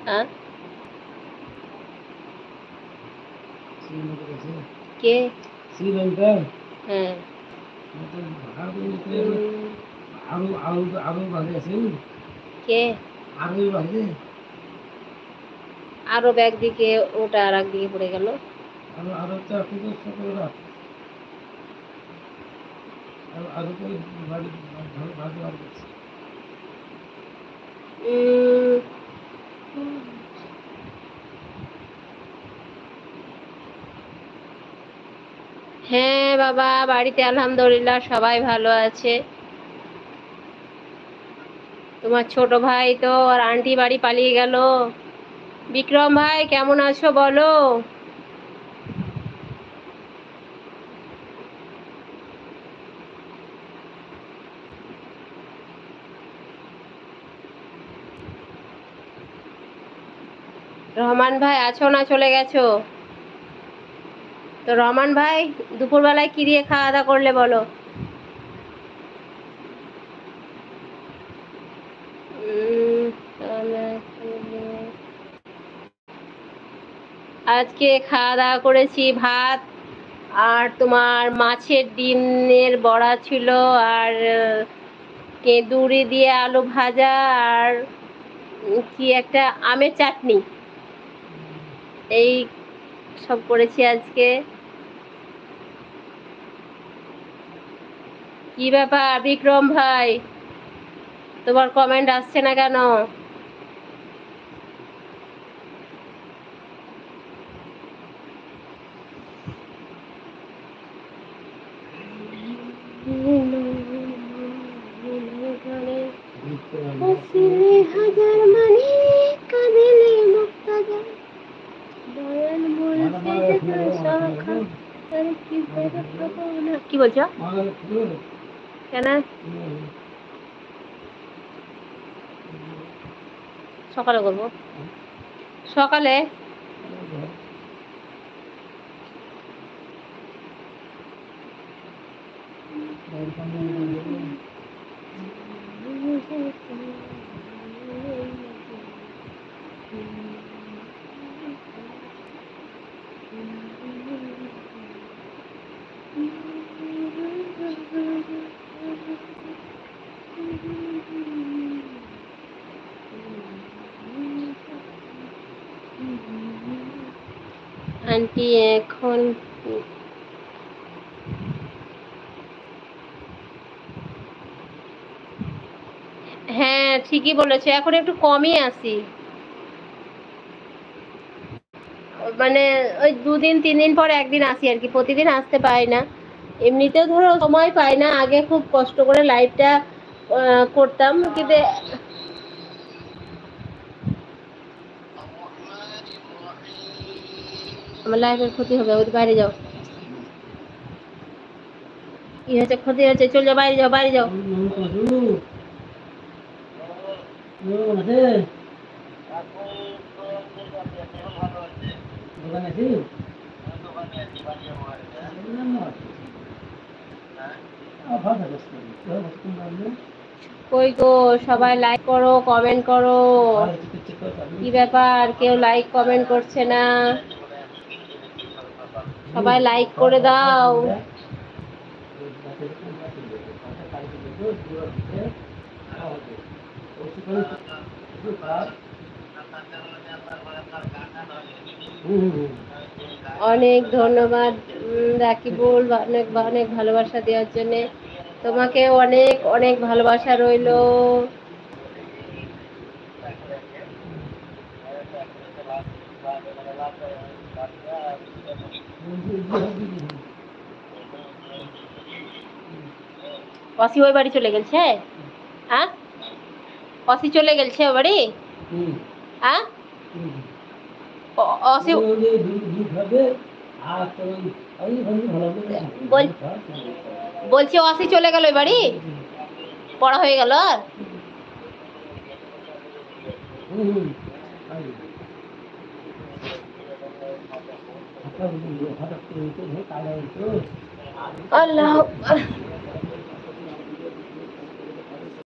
হ্যাঁ কে? শ্রীলঙ্কা। হ্যাঁ কে? আরো একদিকে ওটা আর একদিকে পড়ে গেল। হ্যাঁ বাবা, বাড়িতে আলহামদুলিল্লাহ সবাই ভালো আছে। তোমার ছোট ভাই তো আর আন্টি বাড়ি পালিয়ে গেল। বিক্রম ভাই কেমন আছো বলো? রহমান ভাই আছো না চলে গেছো? তো রহমান ভাই দুপুরবেলায় কি দিয়ে খাওয়া দাওয়া করলে বলো? আজকে খাওয়া দাওয়া করেছি ভাত আর তোমার মাছের ডিমের বড়া ছিল, আর কেঁদুরি দিয়ে আলু ভাজা, আর কি একটা আমের চাটনি, এই সব করেছি আজকে। কি ব্যাপার বিক্রম ভাই, তোমার কমেন্ট আসছে না কেন? হাজার মানে কাঁদিলে মুক্তা যায়, দয়াল বলছে কি বলছো কেন? সকালে করবো, সকালে। আন্টি এখন হ্যাঁ ঠিকই বলেছে, এখন একটু কমই আসি, মানে ওই 2 দিন 3 দিন পর একদিন আসি আর কি, প্রতিদিন আসতে পারি না। এমনিতেও ধরো সময় পাই না, আগে খুব কষ্ট করে লাইভটা করতাম, কিন্তু আমার লাইভের ক্ষতি হবে, ওই বাইরে যাও, কি হয়েছে ক্ষতি হয়েছে, চলে যাও বাইরে যাও, বাইরে যাও। কই গো সবাই লাইক করো, কমেন্ট করো, কি ব্যাপার কেউ লাইক কমেন্ট করছে না? সবাই লাইক করে দাও। অনেক ধন্যবাদ রাকিবুল, অনেক অনেক ভালোবাসা দেওয়ার জন্য, তোমাকে অনেক অনেক ভালোবাসা রইলো। অসি ওই বাড়ি চলে গেছে? হ্যাঁ অসি চলে গেছে ওই বাড়ি? হ্যাঁ অসি বলছি অসি চলে গেল ওই বাড়ি, পড়া হয়ে গেল আর? আল্লাহ